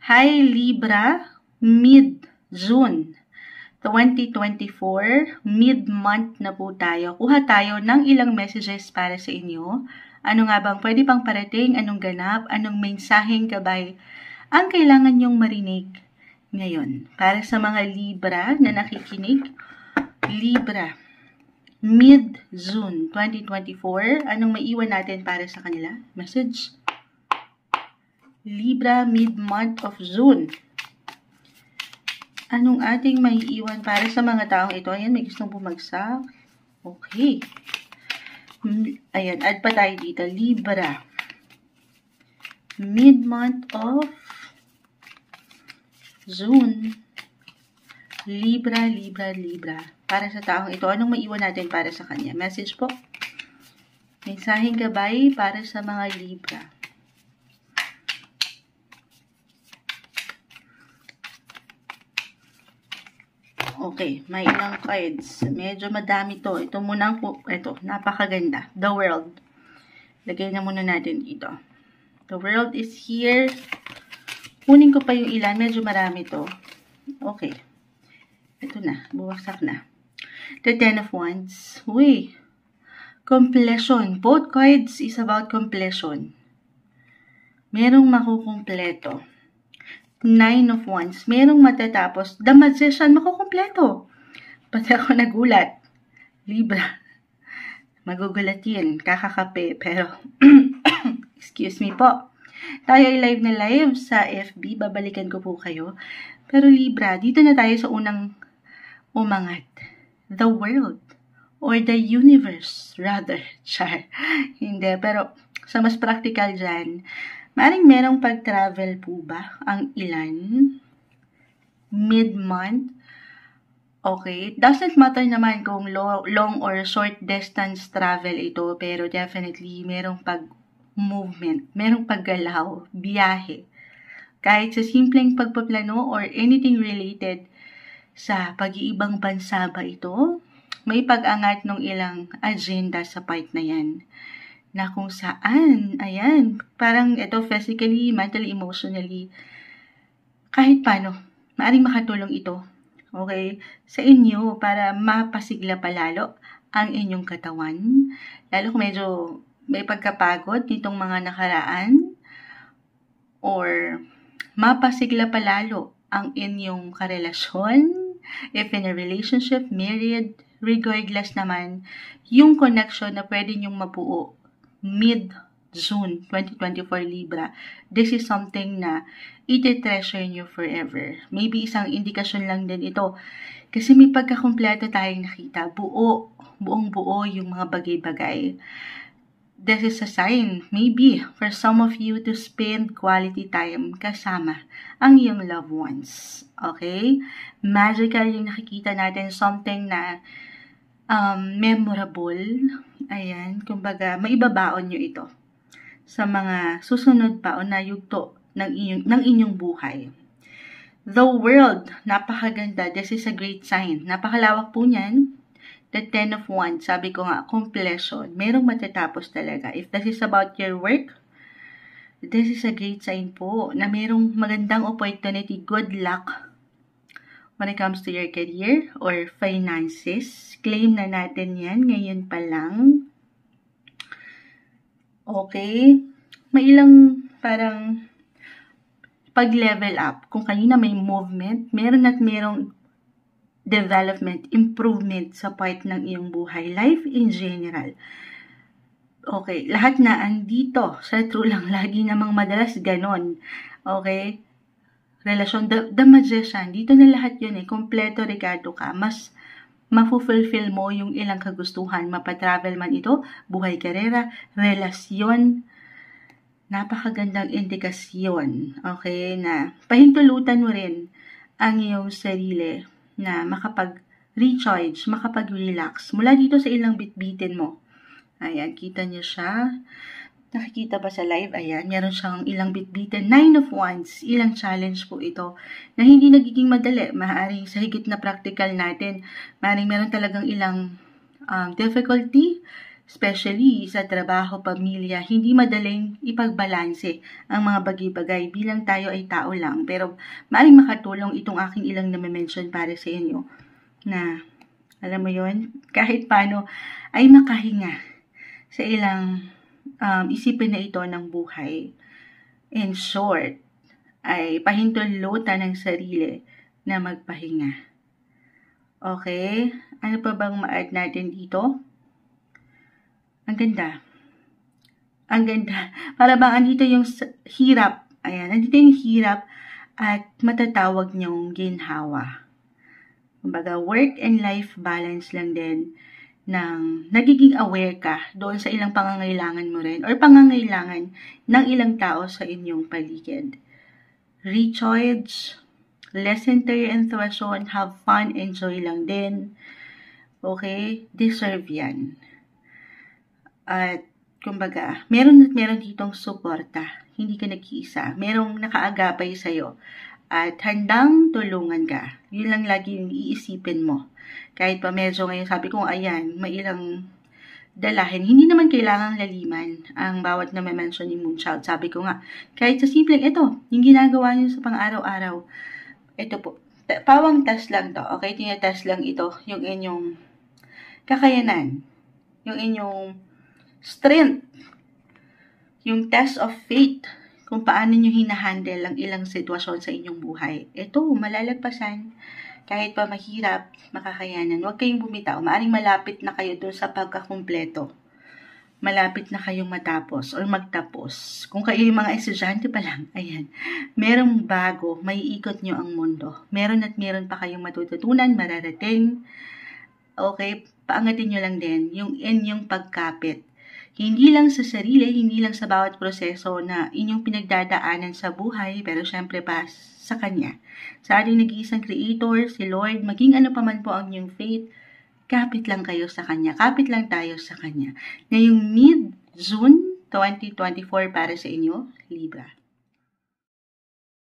Hi Libra, mid-June 2024, mid-month na po tayo. Kuha tayo ng ilang messages para sa inyo. Ano nga bang pwede pang parating? Anong ganap? Anong mensaheng gabay ang kailangan nyong marinig ngayon? Para sa mga Libra na nakikinig, Libra, mid-June 2024, anong maiwan natin para sa kanila? Message. Libra, mid-month of June. Anong ating maiiwan para sa mga taong ito? Ayan, may gustong bumagsak. Okay. Ayan, add pa tayo dito. Libra, mid-month of June. Libra, Libra, Libra. Para sa taong ito, anong maiwan natin para sa kanya? Message po. Mensaheng gabay para sa mga Libra. Okay, may ilang cards. Medyo madami to. Ito muna po. Ito, napakaganda. The World. Lagay na muna natin dito. The World is here. Kunin ko pa yung ilan. Medyo marami to. Okay. Ito na. Buwagsak na. The Ten of Wands. Uy. Completion. Both cards is about completion. Merong makukumpleto. Nine of Wands. Merong matatapos. The Magician, makukumpleto. Pati ako nagulat. Libra. Magugulat yun. Kakakape. Pero, excuse me po. Tayo ay live na live sa FB. Babalikan ko po kayo. Pero Libra, dito na tayo sa unang umangat. The world. Or the universe, rather. Char. Hindi. Pero, sa mas practical dyan, maring merong pag-travel po ba ang ilan? Mid-month? Okay. It doesn't matter naman kung long or short distance travel ito, pero definitely merong pag-movement, merong paggalaw, biyahe. Kahit sa simpleng pagpaplano or anything related sa pag-iibang bansa ba ito, may pag-angat ng ilang agenda sa part na yan. Na kung saan, ayan, parang ito physically, mentally, emotionally, kahit paano, maaaring makatulong ito, okay, sa inyo para mapasigla palalo ang inyong katawan, lalo kung medyo may pagkapagod nitong mga nakaraan, or mapasigla palalo ang inyong karelasyon, if in a relationship, married, regardless naman, yung connection na pwede nyong mabuo mid-June 2024 Libra, this is something na iti-treasure nyo forever. Maybe isang indikasyon lang din ito. Kasi may pagkakumpleto tayong nakita. Buong buo yung mga bagay-bagay. This is a sign, maybe, for some of you to spend quality time kasama ang iyong loved ones. Okay? Magical yung nakikita natin, something na memorable. Ayan, kumbaga, maibabaon nyo ito sa mga susunod pa o na yugto ng inyong buhay. The world, napakaganda. This is a great sign. Napakalawak po niyan. The Ten of Wands, sabi ko nga, completion. Merong matatapos talaga. If this is about your work, this is a great sign po na merong magandang opportunity. Good luck when it comes to your career or finances. Claim na natin yan ngayon pa lang. Okay. May ilang parang pag-level up. Kung kanina may movement, meron at merong development, improvement sa part ng iyong buhay. Life in general. Okay. Lahat na andito. Sa true lang, lagi namang madalas ganon. Okay. Relasyon, the Magician, dito na lahat yun kompleto regado ka, mas mafulfill mo yung ilang kagustuhan, mapatravel man ito, buhay karera, relasyon, napakagandang indikasyon, okay, na pahintulutan mo rin ang iyong sarili na makapag-recharge, makapag-relax, mula dito sa ilang bitbitin mo. Ayan, kita niyo siya. Nakikita ba sa live? Ayan, meron siyang ilang bitbitin. Nine of Wands, ilang challenge po ito na hindi nagiging madali. Maaaring sa higit na practical natin, maaaring meron talagang ilang difficulty Especially sa trabaho, pamilya, hindi madaling ipagbalanse ang mga bagay-bagay bilang tayo ay tao lang. Pero maaaring makatulong itong aking ilang na-mention para sa inyo na, alam mo yon, kahit paano ay makahinga sa ilang isipin na ito ng buhay. In short, ay pahintulutan ng sarili na magpahinga. Okay? Ano pa bang ma-add natin dito? Ang ganda. Ang ganda. Para bang andito yung hirap. Ayan, andito yung hirap at matatawag niyong ginhawa. Kumbaga, work and life balance lang din ng nagiging aware ka doon sa ilang pangangailangan mo rin or pangangailangan ng ilang tao sa inyong paligid. Recharge, listen to your intuition, have fun, enjoy lang din. Okay? Deserve yan. At, kumbaga, meron ditong suporta. Hindi ka nag-iisa. Merong nakaagapay sa'yo. At handang tulungan ka. Yun lang lagi yung iisipin mo. Kahit pa medyo ngayon, sabi ko, ayan, may ilang dalahin. Hindi naman kailangang laliman ang bawat na mention ni Moonchild. Sabi ko nga, kahit sa simpleng, ito, yung ginagawa niyo sa pang-araw-araw. Ito po, pawang test lang to. Okay, tinetest lang ito, yung inyong kakayanan. Yung inyong strength, yung test of faith, kung paano nyo hinahandle ang ilang sitwasyon sa inyong buhay. Ito, malalagpasan. Kahit pa mahirap, makakayanan. Huwag kayong bumitaw. Maaring malapit na kayo doon sa pagkakumpleto. Malapit na kayong matapos or magtapos. Kung kayo yung mga estudyante pa lang, ayan, merong bago, may ikot nyo ang mundo. Meron at meron pa kayong matututunan, mararating. Okay, paangatin nyo lang din yung inyong pagkapit. Hindi lang sa sarili, hindi lang sa bawat proseso na inyong pinagdadaanan sa buhay, pero syempre pa sa Kanya. Sa ating nag-iisang Creator, si Lord, maging ano pa man po ang inyong faith, kapit lang kayo sa Kanya. Kapit lang tayo sa Kanya. Ngayong mid-June 2024 para sa inyo, Libra.